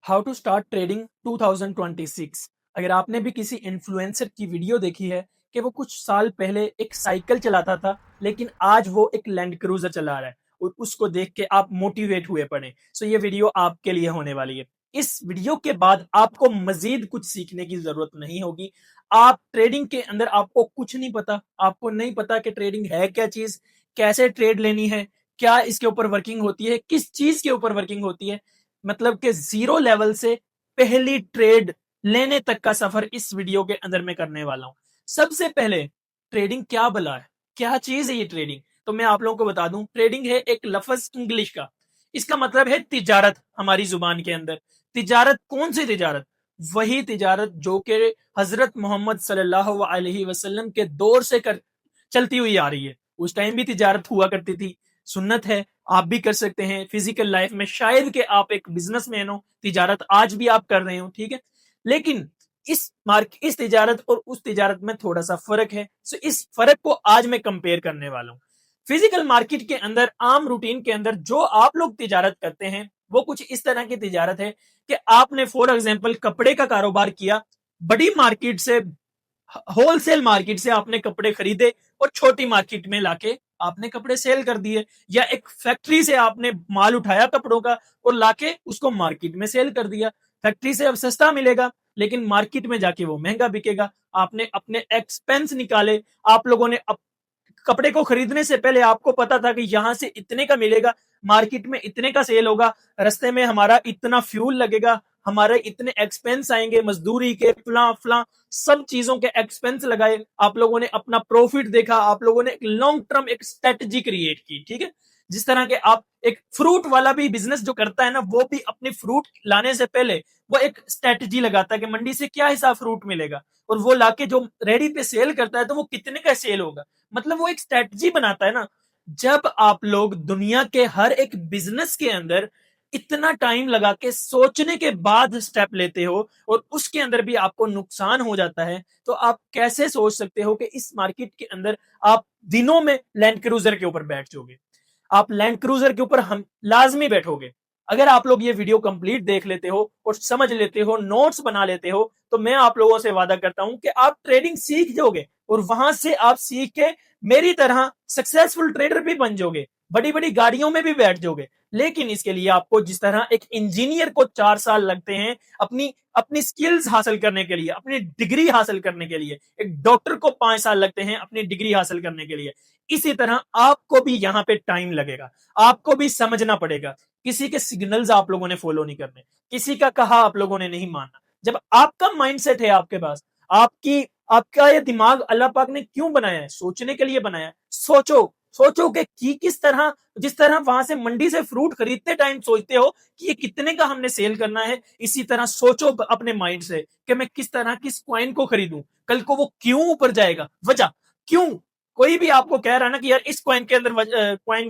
How to start trading 2026। अगर आपने भी किसी इन्फ्लुएंसर की वीडियो देखी है कि वो कुछ साल पहले एक साइकिल चलाता था, लेकिन आज वो एक लैंड क्रूजर चला रहा है और उसको देख के आप मोटिवेट हुए पड़े, सो ये वीडियो आपके लिए होने वाली है। इस वीडियो के बाद आपको मजीद कुछ सीखने की जरूरत नहीं होगी। आप ट्रेडिंग के अंदर आपको कुछ नहीं पता, आपको नहीं पता कि ट्रेडिंग है क्या चीज, कैसे ट्रेड लेनी है, क्या इसके ऊपर वर्किंग होती है, किस चीज के ऊपर वर्किंग होती है। मतलब कि जीरो लेवल से पहली ट्रेड लेने तक का सफर इस वीडियो के अंदर मैं करने वाला हूं। सबसे पहले ट्रेडिंग क्या भला है, क्या चीज है ये ट्रेडिंग, तो मैं आप लोगों को बता दूं। ट्रेडिंग है एक लफ्ज इंग्लिश का, इसका मतलब है तिजारत हमारी जुबान के अंदर। तिजारत कौन सी तिजारत? वही तिजारत जो कि हजरत मोहम्मद सल्लल्लाहु अलैहि वसल्लम के दौर से चलती हुई आ रही है। उस टाइम भी तिजारत हुआ करती थी, सुन्नत है, आप भी कर सकते हैं फिजिकल लाइफ में। शायद कि आप एक बिजनेसमैन हो, तिजारत आज भी आप कर रहे हो, ठीक है। लेकिन इस तिजारत और उस तिजारत में थोड़ा सा फर्क है, सो इस फर्क को आज मैं कंपेयर करने वाला हूं। फिजिकल मार्केट के अंदर आम रूटीन के अंदर जो आप लोग तिजारत करते हैं वो कुछ इस तरह की तिजारत है कि आपने फॉर एग्जाम्पल कपड़े का कारोबार किया, बड़ी मार्केट से, होलसेल मार्केट से आपने कपड़े खरीदे और छोटी मार्केट में लाके आपने कपड़े सेल कर दिए, या एक फैक्ट्री से आपने माल उठाया कपड़ों का और लाके उसको मार्केट में सेल कर दिया। फैक्ट्री से अब सस्ता मिलेगा लेकिन मार्केट में जाके वो महंगा बिकेगा। आपने अपने एक्सपेंस निकाले, आप लोगों ने कपड़े को खरीदने से पहले आपको पता था कि यहां से इतने का मिलेगा, मार्केट में इतने का सेल होगा, रस्ते में हमारा इतना फ्यूल लगेगा, हमारे इतने एक्सपेंस आएंगे, मजदूरी के फला फला सब चीजों के एक्सपेंस लगाए, आप लोगों ने अपना प्रॉफिट देखा, आप लोगों ने एक लॉन्ग टर्म एक स्ट्रेटजी क्रिएट की, ठीक है। जिस तरह के आप एक फ्रूट वाला भी बिजनेस जो करता है ना, वो भी अपने फ्रूट लाने से पहले वो एक स्ट्रेटजी लगाता है कि मंडी से क्या हिसाब फ्रूट मिलेगा, और वो लाके जो रेडी पे सेल करता है तो वो कितने का सेल होगा। मतलब वो एक स्ट्रेटजी बनाता है ना। जब आप लोग दुनिया के हर एक बिजनेस के अंदर इतना टाइम लगा के सोचने के बाद स्टेप लेते हो और उसके अंदर भी आपको नुकसान हो जाता है, तो आप कैसे सोच सकते हो कि इस मार्केट के अंदर आप दिनों में लैंड क्रूजर के ऊपर बैठ जाओगे। आप लैंड क्रूजर के ऊपर हम लाजमी बैठोगे। अगर आप लोग ये वीडियो कंप्लीट देख लेते हो और समझ लेते हो, नोट्स बना लेते हो, तो मैं आप लोगों से वादा करता हूं कि आप ट्रेडिंग सीख जाओगे और वहां से आप सीख के मेरी तरह सक्सेसफुल ट्रेडर भी बन जाओगे, बड़ी बड़ी गाड़ियों में भी बैठ जाओगे। लेकिन इसके लिए आपको जिस तरह एक इंजीनियर को 4 साल लगते हैं अपनी अपनी स्किल्स हासिल करने के लिए, अपनी डिग्री हासिल करने के लिए, एक डॉक्टर को 5 साल लगते हैं अपनी डिग्री हासिल करने के लिए, इसी तरह आपको भी यहां पे टाइम लगेगा। आपको भी समझना पड़ेगा, किसी के सिग्नल्स आप लोगों ने फॉलो नहीं करने, किसी का कहा आप लोगों ने नहीं मानना। जब आपका माइंडसेट है आपके पास, आपकी आपका ये दिमाग अल्लाह पाक ने क्यों बनाया है? सोचने के लिए बनाया है। सोचो, सोचो कि किस तरह, जिस तरह वहां से मंडी से फ्रूट खरीदते टाइम सोचते हो कि ये कितने का हमने सेल करना है, इसी तरह सोचो अपने माइंड से कि मैं किस तरह किस कॉइन को खरीदूं, कल को वो क्यों ऊपर जाएगा, वजह क्यों। कोई भी आपको कह रहा है ना कि यार इस कॉइन के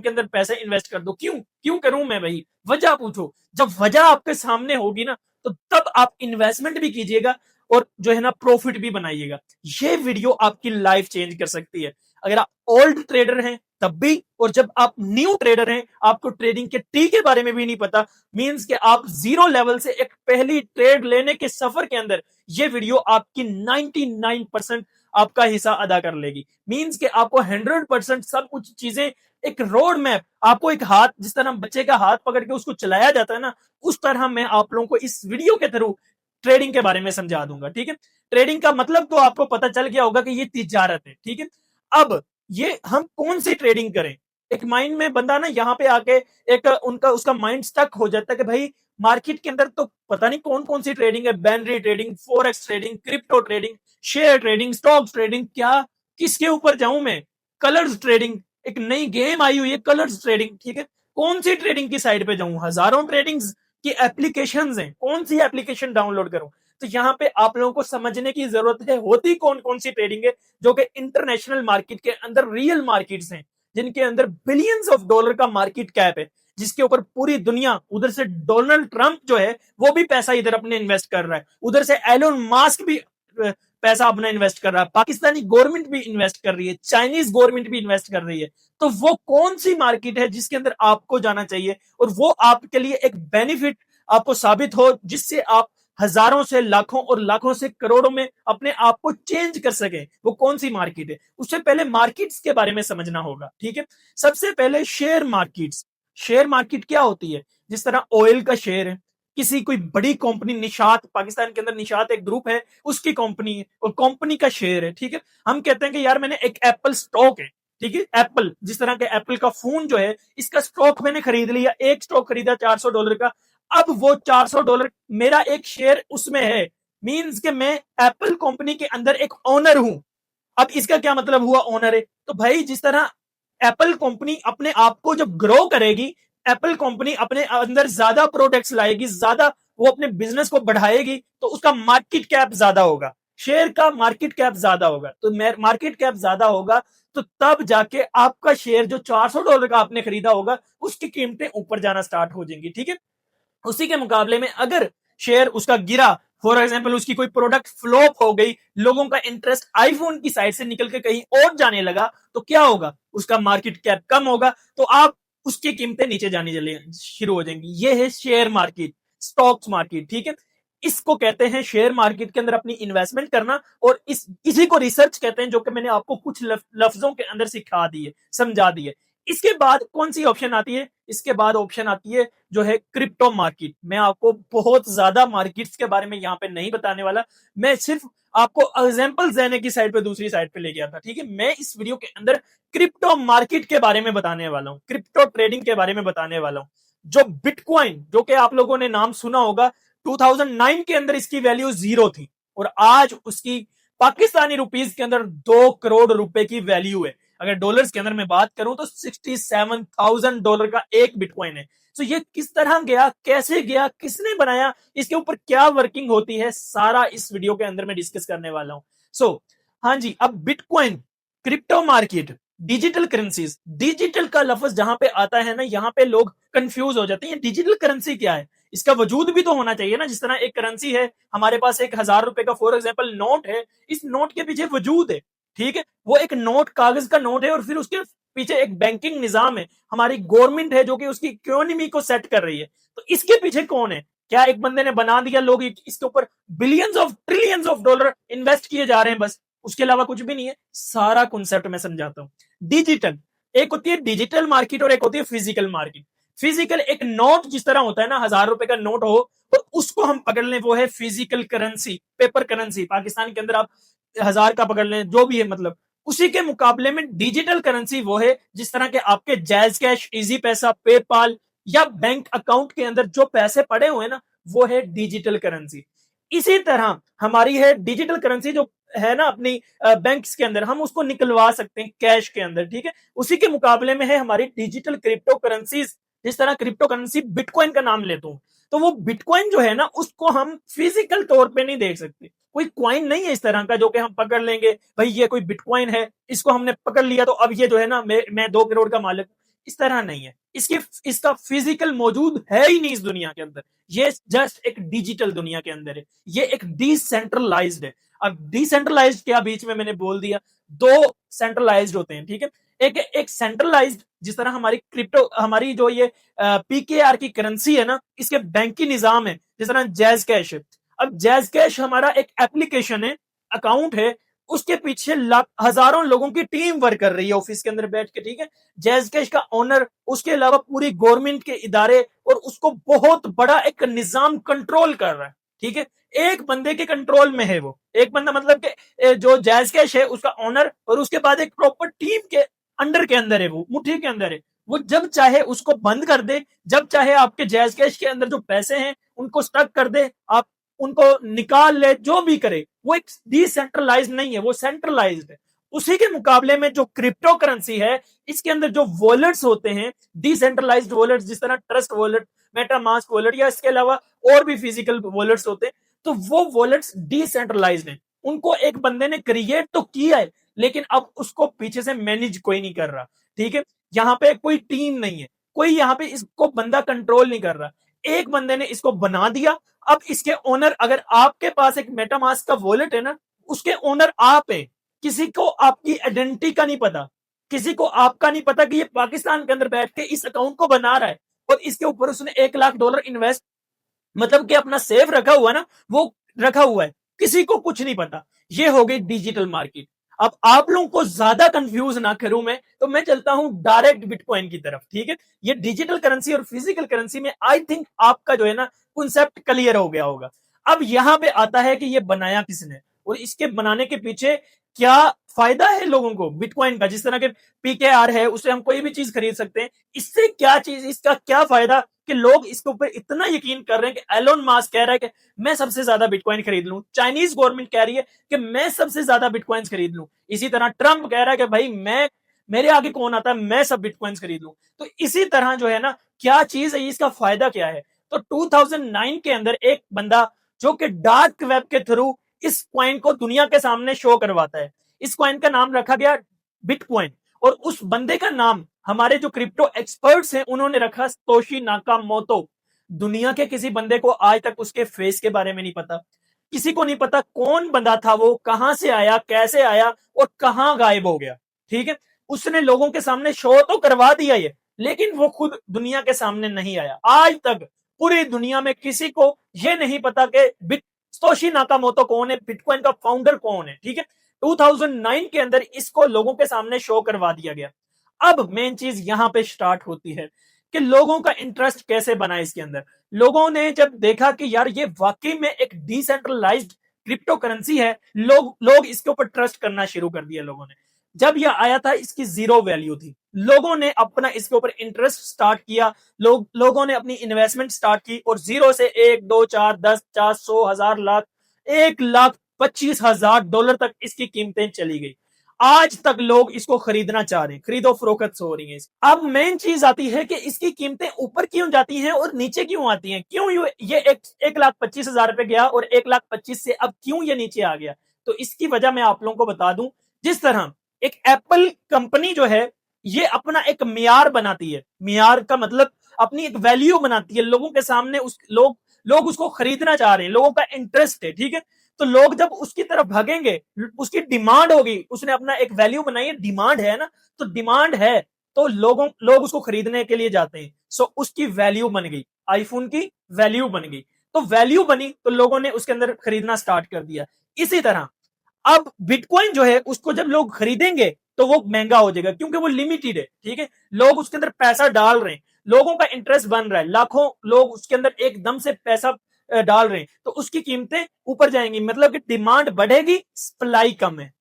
अंदर पैसे इन्वेस्ट कर दो, क्यों क्यों करूं मैं भाई, वजह पूछो। जब वजह आपके सामने होगी ना, तो तब आप इन्वेस्टमेंट भी कीजिएगा और जो है ना प्रॉफिट भी बनाइएगा। ये वीडियो आपकी लाइफ चेंज कर सकती है। अगर आप ओल्ड ट्रेडर हैं तब भी, और जब आप न्यू ट्रेडर हैं, आपको ट्रेडिंग के टी के बारे में भी नहीं पता, मींस कि आप जीरो लेवल से एक पहली ट्रेड लेने के सफर के अंदर ये वीडियो आपकी 99% आपका हिस्सा अदा कर लेगी। मींस कि आपको 100% सब कुछ चीजें, एक रोड मैप, आपको एक हाथ, जिस तरह बच्चे का हाथ पकड़ के उसको चलाया जाता है ना, उस तरह मैं आप लोगों को इस वीडियो के थ्रू ट्रेडिंग के बारे में समझा दूंगा, ठीक है। ट्रेडिंग का मतलब तो आपको पता चल गया होगा कि ये तिजारत है, ठीक है। अब ये हम कौन सी ट्रेडिंग करें? एक माइंड में बंदा ना यहाँ पे आके एक उनका उसका माइंड स्टक हो जाता है कि भाई मार्केट के अंदर तो पता नहीं कौन कौन सी ट्रेडिंग है, binary trading, forex trading, crypto trading, share trading, stocks trading, क्या किसके ऊपर जाऊं मैं? कलर्स ट्रेडिंग, एक नई गेम आई हुई है कलर्स ट्रेडिंग, ठीक है। कौन सी ट्रेडिंग की साइड पे जाऊं? हजारों ट्रेडिंग की एप्लीकेशंस हैं, कौन सी एप्लीकेशन डाउनलोड करूं? तो यहाँ पे आप लोगों को समझने की जरूरत है, होती कौन कौन सी ट्रेडिंग है जो कि इंटरनेशनल मार्केट के अंदर रियल मार्केट्स हैं, जिनके अंदर बिलियंस ऑफ डॉलर का मार्केट कैप है, जिसके ऊपर पूरी दुनिया, उधर से डोनाल्ड ट्रंप जो है वो भी पैसा इधर अपने इन्वेस्ट कर रहा है, उधर से एलोन मास्क भी पैसा अपना इन्वेस्ट कर रहा है, पाकिस्तानी गवर्नमेंट भी इन्वेस्ट कर रही है, चाइनीज गवर्नमेंट भी इन्वेस्ट कर रही है। तो वो कौन सी मार्केट है जिसके अंदर आपको जाना चाहिए और वो आपके लिए एक बेनिफिट, आपको साबित हो, जिससे आप हजारों से लाखों और लाखों से करोड़ों में अपने आप को चेंज कर सके, वो कौन सी मार्केट है? उससे पहले मार्केट्स के बारे में समझना होगा, ठीक है। सबसे पहले शेयर मार्केट्स। शेयर मार्केट क्या होती है? जिस तरह ऑयल का शेयर है, किसी कोई बड़ी कंपनी, निशात, पाकिस्तान के अंदर निशात एक ग्रुप है, उसकी कंपनी है और कंपनी का शेयर है, ठीक है। हम कहते हैं कि यार मैंने एक एप्पल स्टॉक है, ठीक है, एप्पल, जिस तरह के एप्पल का फोन जो है, इसका स्टॉक मैंने खरीद लिया, एक स्टॉक खरीदा $400 का। अब वो $400 मेरा एक शेयर उसमें है, मींस कि मैं एप्पल कंपनी के अंदर एक ओनर हूं। अब इसका क्या मतलब हुआ ओनर है? तो भाई जिस तरह एप्पल कंपनी अपने आप को जब ग्रो करेगी, एप्पल कंपनी अपने अंदर ज्यादा प्रोडक्ट्स लाएगी, ज्यादा वो अपने बिजनेस को बढ़ाएगी, तो उसका मार्केट कैप ज्यादा होगा, शेयर का मार्केट कैप ज्यादा होगा। तो मार्केट कैप ज्यादा होगा तो तब जाके आपका शेयर जो $400 का आपने खरीदा होगा, उसकी कीमतें ऊपर जाना स्टार्ट हो जाएंगी, ठीक है। उसी के मुकाबले में अगर शेयर उसका गिरा, फॉर एग्जाम्पल उसकी कोई प्रोडक्ट फ्लॉप हो गई, लोगों का इंटरेस्ट आईफोन की साइड से निकल के कहीं और जाने लगा, तो क्या होगा? उसका मार्केट कैप कम होगा, तो आप उसकी कीमतें नीचे जानी शुरू हो जाएंगी। ये है शेयर मार्केट, स्टॉक्स मार्केट, ठीक है। इसको कहते हैं शेयर मार्केट के अंदर अपनी इन्वेस्टमेंट करना, और इसी को रिसर्च कहते हैं, जो कि मैंने आपको कुछ लफ्जों के अंदर सिखा दिए, समझा दिए। इसके बाद कौन सी ऑप्शन आती है? इसके बाद ऑप्शन आती है जो है क्रिप्टो मार्केट। मैं आपको बहुत ज्यादा मार्केट्स के बारे में यहाँ पे नहीं बताने वाला, मैं सिर्फ आपको एग्जांपल देने की साइड पे, दूसरी साइड पे ले गया था, ठीक है। मैं इस वीडियो के अंदर क्रिप्टो मार्केट के बारे में बताने वाला हूँ, क्रिप्टो ट्रेडिंग के बारे में बताने वाला हूँ। जो बिटकॉइन, जो कि आप लोगों ने नाम सुना होगा, 2009 के अंदर इसकी वैल्यू 0 थी, और आज उसकी पाकिस्तानी रुपीज के अंदर 2 करोड़ रुपए की वैल्यू है। अगर डॉलर्स के अंदर मैं बात करूं तो $67,000 का एक बिटकॉइन है। तो ये किस तरह गया, कैसे गया, किसने बनाया, इसके ऊपर क्या वर्किंग होती है, सारा इस वीडियो के अंदर मैं डिस्कस करने वाला हूं। हाँ जी, अब bitcoin, crypto market, digital currencies. Digital का लफ्ज जहां पे आता है ना, यहां पे लोग कंफ्यूज हो जाते हैं, डिजिटल करेंसी क्या है? इसका वजूद भी तो होना चाहिए ना। जिस तरह एक करेंसी है, हमारे पास $1,000 का फॉर एग्जाम्पल नोट है, इस नोट के पीछे वजूद है, ठीक है। वो एक नोट, कागज का नोट है, और फिर उसके पीछे एक बैंकिंग निजाम है, हमारी गवर्नमेंट है जो कि उसकी इकोनॉमी को सेट कर रही है। तो इसके पीछे कौन है? क्या एक बंदे ने बना दिया, लोग इसके ऊपर billions of trillions of dollar invest किए जा रहे हैं, बस उसके अलावा कुछ भी नहीं है। सारा कॉन्सेप्ट मैं समझाता हूं। डिजिटल, एक होती है डिजिटल मार्केट और एक होती है फिजिकल मार्केट। फिजिकल, एक नोट जिस तरह होता है ना, $1,000 का नोट हो तो उसको हम पकड़ लें, वो है physical currency, paper currency. Pakistan के अंदर आप 1,000 का पकड़ लें, जो भी है, मतलब उसी के मुकाबले में डिजिटल करेंसी वो है जिस तरह के आपके जायज कैश, इजी पैसा, पेपाल या बैंक अकाउंट के अंदर जो पैसे पड़े हुए हैं ना, वो है डिजिटल करेंसी। इसी तरह हमारी है डिजिटल करेंसी जो है ना अपनी बैंक्स के अंदर, हम उसको निकलवा सकते हैं कैश के अंदर, ठीक है। उसी के मुकाबले में है हमारी डिजिटल क्रिप्टो करेंसीज। जिस तरह क्रिप्टो करेंसी बिटकॉइन का नाम लेता हूं, तो वो बिटकॉइन जो है ना, उसको हम फिजिकल तौर पे नहीं देख सकते। कोई क्वाइन नहीं है इस तरह का जो कि हम पकड़ लेंगे, भाई ये कोई बिटकॉइन है, इसको हमने पकड़ लिया तो अब ये जो है ना, मैं 2 करोड़ का मालिक। इस तरह नहीं है, इसका फिजिकल मौजूद है ही नहीं इस दुनिया के अंदर। ये जस्ट एक डिजिटल दुनिया के अंदर है, ये एक डिसेंट्रलाइज्ड है। अब डिसेंट्रलाइज्ड क्या बीच में मैंने बोल दिया, दो सेंट्रलाइज्ड होते हैं, ठीक है। एक सेंट्रलाइज्ड, जिस तरह हमारी क्रिप्टो, हमारी जो ये पीकेआर की करेंसी है ना, इसके बैंकी निजाम है, जिस तरह जैज कैश है। अब जैज कैश हमारा एक एप्लीकेशन है, अकाउंट है, उसके पीछे हजारों लोगों की टीम वर्क कर रही है ऑफिस के अंदर बैठ के, ठीक है। जैज कैश का ओनर, उसके अलावा पूरी गवर्नमेंट के इदारे, और उसको बहुत बड़ा एक निजाम कंट्रोल कर रहा है, ठीक है। एक बंदे के कंट्रोल में है वो, एक बंदा, मतलब कि जो जैज कैश है उसका ओनर, और उसके बाद एक प्रॉपर टीम के अंडर के अंदर है, वो मुट्ठी के अंदर है। वो जब चाहे उसको बंद कर दे, जब चाहे आपके जैज कैश के अंदर जो पैसे हैं उनको स्टक कर दे, आप उनको निकाल ले, जो भी करे। वो एक डिसेंट्रलाइज नहीं है, वो सेंट्रलाइज्ड है। उसी के मुकाबले में जो क्रिप्टो करेंसी है, इसके अंदर जो वॉलेट्स होते हैं, डिसेंट्रलाइज्ड वॉलेट्स, जिस तरह ट्रस्ट वॉलेट, मेटामास्क वॉलेट, या इसके अलावा और भी फिजिकल वॉलेट्स होते हैं, तो वो वॉलेट्स डिसेंट्रलाइज्ड हैं। उनको एक बंदे ने क्रिएट तो किया है, लेकिन अब उसको पीछे से मैनेज कोई नहीं कर रहा, ठीक है। यहाँ पे कोई टीम नहीं है, कोई यहाँ पे इसको बंदा कंट्रोल नहीं कर रहा, एक बंदे ने इसको बना दिया। अब इसके ओनर, अगर आपके पास एक मेटामास्क का वॉलेट है ना, उसके ओनर आप है। किसी को आपकी आइडेंटिटी का नहीं पता, किसी को आपका नहीं पता कि ये पाकिस्तान के अंदर बैठ के इस अकाउंट को बना रहा है, और इसके ऊपर उसने $1,00,000 इन्वेस्ट मतलब कि अपना सेफ रखा हुआ ना, वो रखा हुआ है, किसी को कुछ नहीं पता। ये हो गई डिजिटल मार्केट। अब आप लोगों को ज्यादा कंफ्यूज ना करूं मैं, तो मैं चलता हूं डायरेक्ट बिटकॉइन की तरफ। ठीक है, ये डिजिटल करेंसी और फिजिकल करेंसी में आई थिंक आपका जो है ना कॉन्सेप्ट क्लियर हो गया होगा। अब यहां पे आता है कि ये बनाया किसने और इसके बनाने के पीछे क्या फायदा है लोगों को बिटकॉइन का। जिस तरह के पीकेआर है, उससे हम कोई भी चीज खरीद सकते हैं। इससे क्या चीज, इसका क्या फायदा कि लोग इसके ऊपर इतना यकीन कर रहे हैं कि एलोन मास्क कह रहा है कि मैं सबसे ज्यादा बिटकॉइन खरीद लूं, चाइनीज गवर्नमेंट कह रही है कि मैं सबसे ज्यादा बिटकॉइन खरीद लूं, इसी तरह ट्रंप कह रहा है कि भाई मैं, मेरे आगे कौन आता है, मैं सब बिटकॉइन खरीद लूं। तो इसी तरह जो है ना, क्या चीज है, इसका फायदा क्या है। तो 2009 के अंदर एक बंदा जो कि डार्क वेब के थ्रू इस कॉइन को दुनिया के सामने शो करवाता है। इस कॉइन का नाम रखा गया बिटकॉइन, और उस बंदे का नाम हमारे जो क्रिप्टो एक्सपर्ट्स हैं उन्होंने रखा तोशी नाकामोतो। दुनिया के किसी बंदे को आज तक उसके फेस के बारे में नहीं पता, किसी को नहीं पता कौन बंदा था वो, कहां से आया, कैसे आया और कहां गायब हो गया। ठीक है, उसने लोगों के सामने शो तो करवा दिया ये, लेकिन वो खुद दुनिया के सामने नहीं आया। आज तक पूरी दुनिया में किसी को यह नहीं पता कि सतोशी नाकामोतो कौन है, बिटकॉइन का फाउंडर कौन है। ठीक है, 2009 के अंदर इसको लोगों के सामने शो करवा दिया गया। अब मेन चीज यहां पे स्टार्ट होती है कि लोगों का इंटरेस्ट कैसे बना इसके अंदर। लोगों ने जब देखा कि यार ये वाकई में एक डिसेंट्रलाइज्ड क्रिप्टो करेंसी है, लोग इसके ऊपर ट्रस्ट करना शुरू कर दिया लोगों ने। जब यह आया था इसकी जीरो वैल्यू थी, लोगों ने अपना इसके ऊपर इंटरेस्ट स्टार्ट किया, लोगों ने अपनी इन्वेस्टमेंट स्टार्ट की, और जीरो से 1, 2, 4, 10, 50, 100, 1000, लाख, 1,25,000 तक इसकी कीमतें चली गई। आज तक लोग इसको खरीदना चाह रहे हैं, खरीदो फरोख्त हो रही है। अब मेन चीज आती है कि इसकी कीमतें ऊपर क्यों जाती हैं और नीचे क्यों आती हैं, क्यों ये 1,25,000 रुपए गया और 1,25,000 से अब क्यों ये नीचे आ गया। तो इसकी वजह मैं आप लोगों को बता दूं। जिस तरह एक एप्पल कंपनी जो है, ये अपना एक मियार बनाती है, मियार का मतलब अपनी एक वैल्यू बनाती है लोगों के सामने, उस लोग उसको खरीदना चाह रहे हैं, लोगों का इंटरेस्ट है। ठीक है, तो लोग जब उसकी तरफ भागेंगे, उसकी डिमांड होगी, उसने अपना एक वैल्यू बनाई है, डिमांड है ना, तो डिमांड है तो लोग उसको खरीदने के लिए जाते हैं। सो उसकी वैल्यू बन गई, आईफोन की वैल्यू बन गई। तो वैल्यू बनी तो लोगों ने उसके अंदर खरीदना स्टार्ट कर दिया। इसी तरह अब बिटकॉइन जो है उसको जब लोग खरीदेंगे तो वो महंगा हो जाएगा, क्योंकि वो लिमिटेड है। ठीक है, लोग उसके अंदर पैसा डाल रहे हैं, लोगों का इंटरेस्ट बन रहा है, लाखों लोग उसके अंदर एकदम से पैसा डाल रहे हैं, तो उसकी कीमतें ऊपर जाएंगी, मतलब कि डिमांड बढ़ेगी, सप्लाई कम है।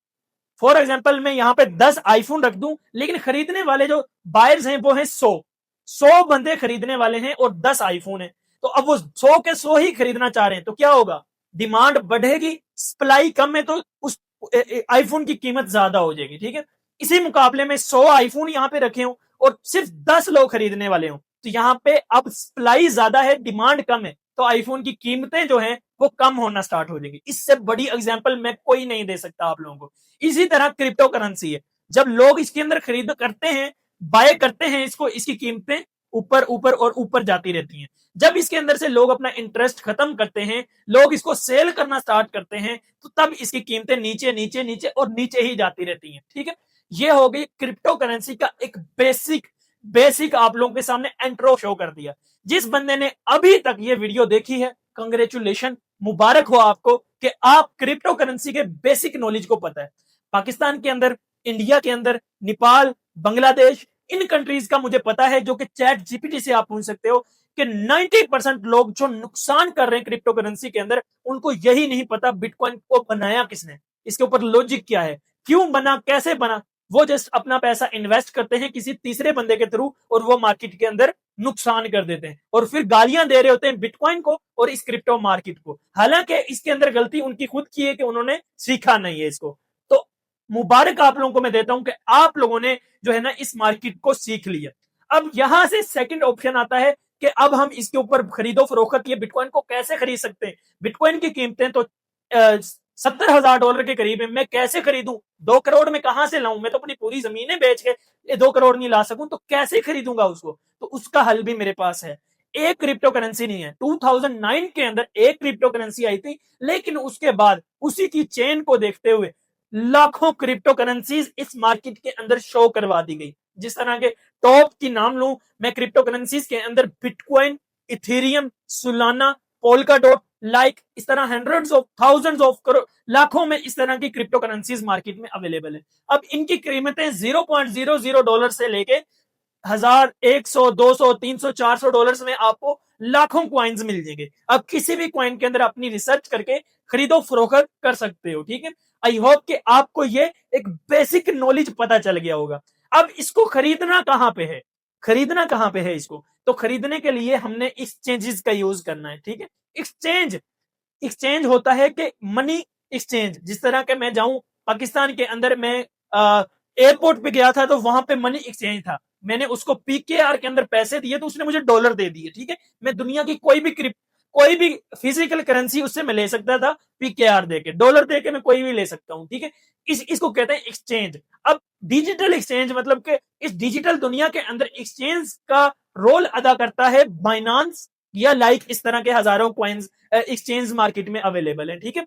फॉर एग्जाम्पल मैं यहाँ पे 10 आईफोन रख दूं, लेकिन खरीदने वाले जो बायर्स हैं वो हैं 100 बंदे खरीदने वाले हैं और 10 आईफोन है, तो अब वो 100 के 100 ही खरीदना चाह रहे हैं, तो क्या होगा, डिमांड बढ़ेगी, सप्लाई कम है, तो उस आईफोन की कीमत ज्यादा हो जाएगी। ठीक है, इसी मुकाबले में 100 आईफोन यहाँ पे रखे हो और सिर्फ 10 लोग खरीदने वाले हो, तो यहाँ पे अब सप्लाई ज्यादा है, डिमांड कम है, तो आईफोन की कीमतें जो है वो कम होना स्टार्ट हो जाएगी। इससे बड़ी एग्जांपल मैं कोई नहीं दे सकता आप लोगों को। इसी तरह क्रिप्टो करेंसी है, जब लोग इसके अंदर खरीद करते हैं, बाय करते हैं इसको, इसकी कीमतें ऊपर ऊपर और ऊपर जाती रहती हैं। जब इसके अंदर से लोग अपना इंटरेस्ट खत्म करते हैं, लोग इसको सेल करना स्टार्ट करते हैं, तो तब इसकी कीमतें नीचे नीचे नीचे और नीचे ही जाती रहती हैं। ठीक है, ये हो गई क्रिप्टो करेंसी का एक बेसिक बेसिक आप लोगों के सामने एंट्रो शो कर दिया। जिस बंदे ने अभी तक ये वीडियो देखी है, कंग्रेचुलेशन, मुबारक हो आपको कि आप क्रिप्टो करेंसी के बेसिक नॉलेज को पता है। पाकिस्तान के अंदर, इंडिया के अंदर, नेपाल, बांग्लादेश, इन कंट्रीज का मुझे पता है, जो कि चैट जीपीटी से आप पूछ सकते हो कि 90% लोग जो नुकसान कर रहे हैं क्रिप्टो करेंसी के अंदर, उनको यही नहीं पता बिटकॉइन को बनाया किसने, इसके ऊपर लॉजिक क्या है, क्यों बना, कैसे बना। वो जस्ट अपना पैसा इन्वेस्ट करते हैं किसी तीसरे बंदे के थ्रू और वो मार्केट के अंदर नुकसान कर देते हैं और फिर गालियां दे रहे होते हैं बिटकॉइन को और इस क्रिप्टो मार्केट को। हालांकि इसके अंदर गलती उनकी खुद की है कि उन्होंने सीखा नहीं है इसको। तो मुबारक आप लोगों को मैं देता हूं कि आप लोगों ने जो है ना इस मार्केट को सीख लिया। अब यहां से सेकंड ऑप्शन आता है कि अब हम इसके ऊपर खरीदो फरोख्त, ये बिटकॉइन को कैसे खरीद सकते हैं। बिटकॉइन की कीमतें तो $70,000 के करीब है, मैं कैसे खरीदूं, 2 करोड़ में कहां से लाऊं, मैं तो अपनी पूरी जमीनें बेच के ये 2 करोड़ नहीं ला सकूं, तो कैसे खरीदूंगा उसको। तो उसका हल भी मेरे पास है। एक क्रिप्टो करेंसी नहीं है, 2009 के अंदर एक क्रिप्टो करेंसी आई थी, लेकिन उसके बाद उसी की चेन को देखते हुए लाखों क्रिप्टो करेंसीज इस मार्केट के अंदर शो करवा दी गई। जिस तरह के टॉप की नाम लूं मैं क्रिप्टो करेंसीज के अंदर, bitcoin, Ethereum, Solana, Polkadot, like इस तरह hundreds of thousands of crore लाखों में इस तरह की क्रिप्टो करेंसीज मार्केट में अवेलेबल है। अब इनकी कीमतें $0.00 से लेके 1000, 100, 200, 300, $400 में आपको लाखों क्वाइंस मिल जाएंगे। अब किसी भी क्वाइन के अंदर अपनी रिसर्च करके खरीदो फरोख्त कर सकते हो। ठीक है, आई होप कि आपको ये एक बेसिक नॉलेज पता चल गया होगा। अब इसको खरीदना कहां पे है, खरीदना कहां पे है इसको, तो खरीदने के लिए हमने एक्सचेंजेस का यूज करना है। ठीक है, एक्सचेंज एक्सचेंज होता है कि मनी एक्सचेंज, जिस तरह के मैं जाऊं पाकिस्तान के अंदर, मैं एयरपोर्ट पे गया था तो वहां पे मनी एक्सचेंज था, मैंने उसको पीकेआर के अंदर पैसे दिए तो उसने मुझे डॉलर दे दिए। ठीक है, मैं दुनिया की कोई भी फिजिकल करेंसी उससे मैं ले सकता था, पीकेआर देके, डॉलर देके मैं कोई भी ले सकता हूं। ठीक है, इसको कहते हैं एक्सचेंज। अब डिजिटल एक्सचेंज मतलब कि इस डिजिटल दुनिया के अंदर एक्सचेंज का रोल अदा करता है बाइनांस, या लाइक इस तरह के हजारों क्वाइंस एक्सचेंज मार्केट में अवेलेबल है। ठीक है,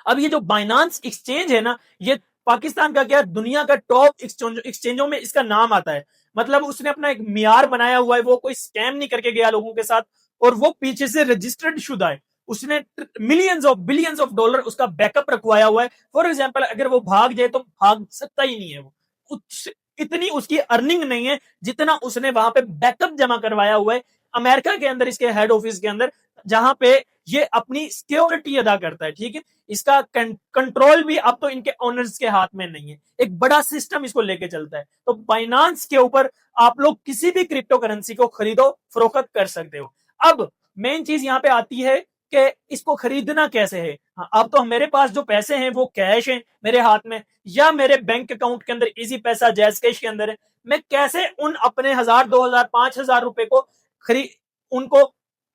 अब ये जो बाइनांस एक्सचेंज है ना, ये पाकिस्तान का क्या, दुनिया का टॉप एक्सचेंजों में इसका नाम आता है। मतलब उसने अपना एक मियार बनाया हुआ है, वो कोई स्कैम नहीं करके गया लोगों के साथ, और वो पीछे से रजिस्टर्ड शुदा है। उसने millions of billions of dollar उसका बैकअप रखवाया हुआ है। फॉर एग्जाम्पल अगर वो भाग जाए तो भाग सकता ही नहीं है वो, इतनी उसकी अर्निंग नहीं है जितना उसने वहां पे बैकअप जमा करवाया हुआ है अमेरिका के अंदर, इसके हेड ऑफिस के अंदर, जहां पे ये अपनी सिक्योरिटी अदा करता है। ठीक है, इसका कंट्रोल भी अब तो इनके ओनर्स के हाथ में नहीं है, एक बड़ा सिस्टम इसको लेके चलता है। तो बाइनांस के ऊपर आप लोग किसी भी क्रिप्टो करेंसी को खरीदो फरोख्त कर सकते हो। अब मेन चीज यहां पे आती है कि इसको खरीदना कैसे है। हाँ, अब तो मेरे पास जो पैसे हैं वो कैश हैं मेरे हाथ में, या मेरे बैंक अकाउंट के अंदर इजी पैसा जैस कैश के अंदर है। मैं कैसे उन अपने 1000, 2000, 5000 रुपए को खरीद उनको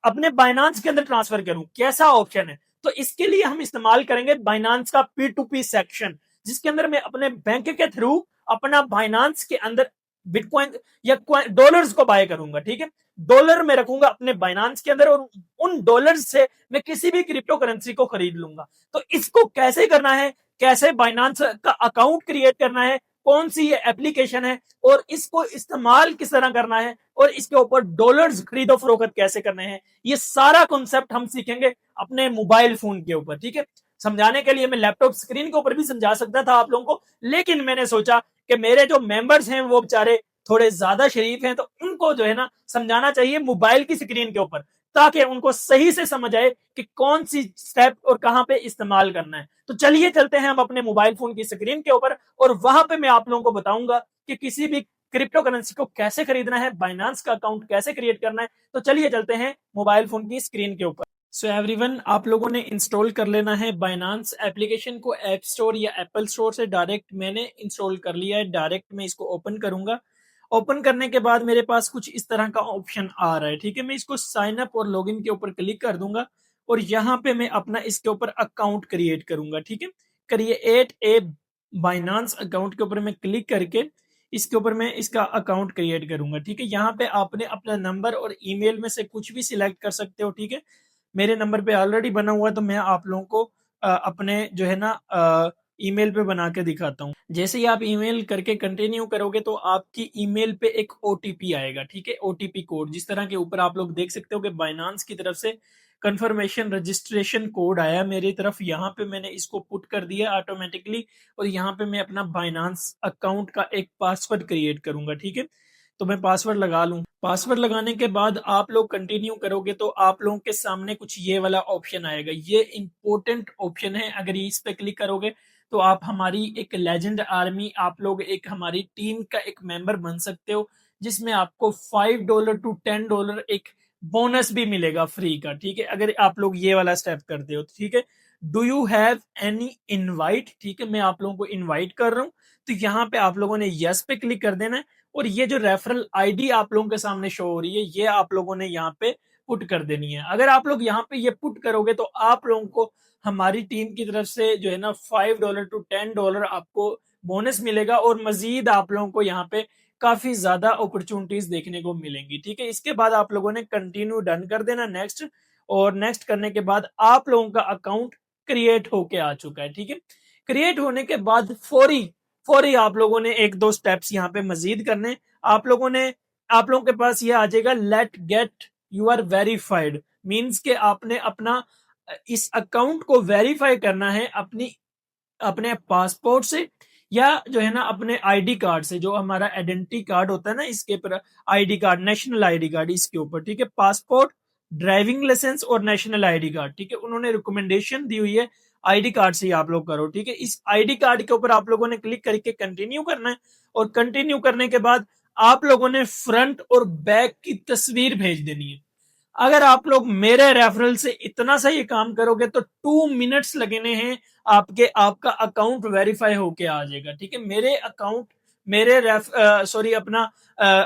अपने बाइनांस के अंदर ट्रांसफर करूं, कैसा ऑप्शन है। तो इसके लिए हम इस्तेमाल करेंगे बाइनांस का P2P सेक्शन, जिसके अंदर मैं अपने बैंक के थ्रू अपना बाइनांस के अंदर बिटकॉइन या डॉलर्स को बाय करूंगा। ठीक है, डॉलर में रखूंगा अपने बाइनांस के अंदर, और उन डॉलर्स से मैं किसी भी क्रिप्टो करेंसी को खरीद लूंगा। तो इसको कैसे करना है, कैसे बाइनांस का अकाउंट क्रिएट करना है, कौन सी ये एप्लीकेशन है, और इसको इस्तेमाल किस तरह करना है, और इसके ऊपर डॉलर्स खरीदो फरोख्त कैसे करने हैं, ये सारा कॉन्सेप्ट हम सीखेंगे अपने मोबाइल फोन के ऊपर। ठीक है, समझाने के लिए मैं लैपटॉप स्क्रीन के ऊपर भी समझा सकता था आप लोगों को, लेकिन मैंने सोचा कि मेरे जो मेंबर्स हैं वो बेचारे थोड़े ज्यादा शरीफ हैं, तो उनको जो है ना समझाना चाहिए मोबाइल की स्क्रीन के ऊपर, ताकि उनको सही से समझ आए कि कौन सी स्टेप और कहां पे इस्तेमाल करना है। तो चलिए चलते हैं हम अपने मोबाइल फोन की स्क्रीन के ऊपर, और वहां पे मैं आप लोगों को बताऊंगा कि किसी भी क्रिप्टो करेंसी को कैसे खरीदना है, बाइनांस का अकाउंट कैसे क्रिएट करना है। तो चलिए चलते हैं मोबाइल फोन की स्क्रीन के ऊपर। सो एवरीवन, आप लोगों ने इंस्टॉल कर लेना है बाइनांस एप्लीकेशन को ऐप स्टोर या एप्पल स्टोर से। डायरेक्ट मैंने इंस्टॉल कर लिया है, डायरेक्ट मैं इसको ओपन करूंगा। ओपन करने के बाद मेरे पास कुछ इस तरह का ऑप्शन आ रहा है। ठीक है, मैं इसको साइन अप और लॉगिन के ऊपर क्लिक कर दूंगा, और यहाँ पे मैं अपना इसके ऊपर अकाउंट क्रिएट करूंगा। ठीक है, क्रिएट ए बाइनांस अकाउंट के ऊपर मैं क्लिक करके इसके ऊपर मैं इसका अकाउंट क्रिएट करूंगा। ठीक है, यहाँ पे आपने अपना नंबर और ईमेल में से कुछ भी सिलेक्ट कर सकते हो। ठीक है, मेरे नंबर पे ऑलरेडी बना हुआ है, तो मैं आप लोगों को अपने जो है ना ईमेल पे बना के दिखाता हूँ। जैसे ही आप ईमेल करके कंटिन्यू करोगे तो आपकी ईमेल पे एक ओटीपी आएगा। ठीक है, ओटीपी कोड, जिस तरह के ऊपर आप लोग देख सकते हो कि बाइनांस की तरफ से कंफर्मेशन रजिस्ट्रेशन कोड आया मेरी तरफ, यहाँ पे मैंने इसको पुट कर दिया ऑटोमेटिकली, और यहाँ पे मैं अपना बाइनांस अकाउंट का एक पासवर्ड क्रिएट करूंगा। ठीक है, तो मैं पासवर्ड लगा लूं। पासवर्ड लगाने के बाद आप लोग कंटिन्यू करोगे तो आप लोगों के सामने कुछ ये वाला ऑप्शन आएगा। ये इंपॉर्टेंट ऑप्शन है, अगर इस पे क्लिक करोगे तो आप हमारी एक लेजेंड आर्मी, आप लोग एक हमारी टीम का एक मेंबर बन सकते हो, जिसमें आपको $5 टू $10 एक बोनस भी मिलेगा फ्री का। ठीक है, अगर आप लोग ये वाला स्टेप करते हो। ठीक है, do you have any invite, ठीक है, मैं आप लोगों को इनवाइट कर रहा हूँ, तो यहाँ पे आप लोगों ने यस पे क्लिक कर देना है, और ये जो रेफरल आईडी आप लोगों के सामने शो हो रही है, ये आप लोगों ने यहाँ पे पुट कर देनी है। अगर आप लोग यहाँ पे ये पुट करोगे तो आप लोगों को हमारी टीम की तरफ से जो है ना $5 टू $10 आपको बोनस मिलेगा, और मजीद आप लोगों को यहाँ पे काफी ज्यादा अपॉर्चुनिटीज देखने को मिलेंगी। ठीक है, इसके बाद आप लोगों ने कंटिन्यू डन कर देना, नेक्स्ट, और नेक्स्ट करने के बाद आप लोगों का अकाउंट क्रिएट होके आ चुका है। ठीक है, क्रिएट होने के बाद फौरी फौरी आप लोगों ने एक दो स्टेप्स यहाँ पे मजीद करने। आप लोगों के पास ये आ जाएगा let get you are verified. Means के आपने अपना इस अकाउंट को वेरीफाई करना है अपने पासपोर्ट से या जो है ना अपने आईडी कार्ड से, जो हमारा आइडेंटिटी कार्ड होता है ना, इसके पर ID card, national ID card इसके ऊपर, ठीक है। पासपोर्ट, ड्राइविंग लाइसेंस और नेशनल आईडी कार्ड, ठीक है। उन्होंने रिकमेंडेशन दी हुई है आईडी कार्ड से ही आप लोग करो, ठीक है। इस आईडी कार्ड के ऊपर आप लोगों ने क्लिक करके कंटिन्यू करना है, और कंटिन्यू करने के बाद आप लोगों ने फ्रंट और बैक की तस्वीर भेज देनी है। अगर आप लोग मेरे रेफरल से इतना सा ये काम करोगे तो 2 मिनट्स लगने हैं, आपका अकाउंट वेरीफाई होके आ जाएगा, ठीक है। मेरे अकाउंट, मेरे सॉरी अपना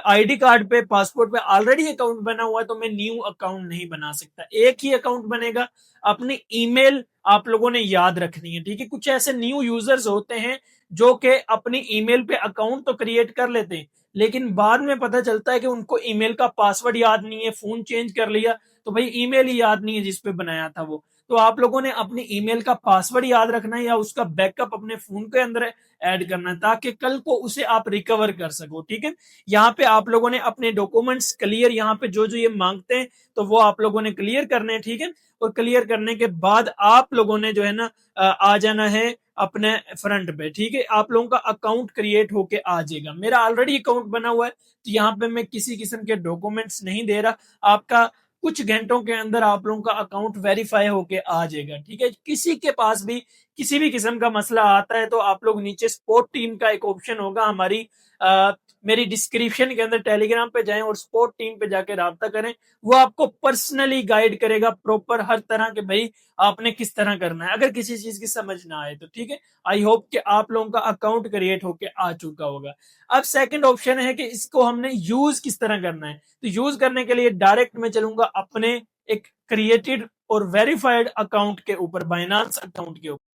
आईडी कार्ड पे, पासपोर्ट पे ऑलरेडी अकाउंट बना हुआ है, तो मैं न्यू अकाउंट नहीं बना सकता। एक ही अकाउंट बनेगा। अपनी ईमेल आप लोगों ने याद रखनी है, ठीक है। कुछ ऐसे न्यू यूजर्स होते हैं जो कि अपनी ईमेल पे अकाउंट तो क्रिएट कर लेते हैं, लेकिन बाद में पता चलता है कि उनको ईमेल का पासवर्ड याद नहीं है, फोन चेंज कर लिया तो भाई ईमेल ही याद नहीं है जिस पे बनाया था वो। तो आप लोगों ने अपनी ईमेल का पासवर्ड याद रखना है या उसका बैकअप अपने फोन के अंदर ऐड करना है, ताकि कल को उसे आप रिकवर कर सको, ठीक है। यहाँ पे आप लोगों ने अपने डॉक्यूमेंट्स क्लियर, यहाँ पे जो जो ये मांगते हैं तो वो आप लोगों ने क्लियर करने हैं, ठीक है। और क्लियर करने के बाद आप लोगों ने जो है ना आ जाना है अपने फ्रंट पे, ठीक है। आप लोगों का अकाउंट क्रिएट होके आ जाएगा। मेरा ऑलरेडी अकाउंट बना हुआ है, तो यहाँ पे मैं किसी किस्म के डॉक्यूमेंट्स नहीं दे रहा। आपका कुछ घंटों के अंदर आप लोगों का अकाउंट वेरीफाई होके आ जाएगा, ठीक है। किसी के पास भी किसी भी किस्म का मसला आता है तो आप लोग नीचे सपोर्ट टीम का एक ऑप्शन होगा हमारी, मेरी डिस्क्रिप्शन के अंदर टेलीग्राम पे जाएं और सपोर्ट टीम पे जाके राब्ता करें। वो आपको पर्सनली गाइड करेगा प्रॉपर हर तरह के, भाई आपने किस तरह करना है, अगर किसी चीज की समझ ना आए तो, ठीक है। आई होप कि आप लोगों का अकाउंट क्रिएट होके आ चुका होगा। अब सेकंड ऑप्शन है कि इसको हमने यूज किस तरह करना है। तो यूज करने के लिए डायरेक्ट मैं चलूंगा अपने एक क्रिएटेड और वेरीफाइड अकाउंट के ऊपर, बाइनांस अकाउंट के ऊपर।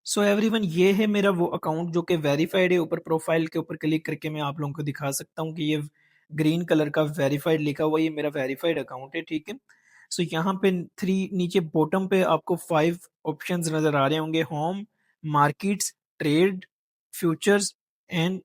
सो एवरीवन, ये है मेरा वो अकाउंट जो कि वेरीफाइड है। ऊपर प्रोफाइल के ऊपर क्लिक करके मैं आप लोगों को दिखा सकता हूँ कि ये ग्रीन कलर का वेरीफाइड लिखा हुआ, ये मेरा वेरीफाइड अकाउंट है, ठीक है। सो यहाँ पे थ्री, नीचे बॉटम पे आपको 5 ऑप्शंस नजर आ रहे होंगे: home, markets, trade, futures and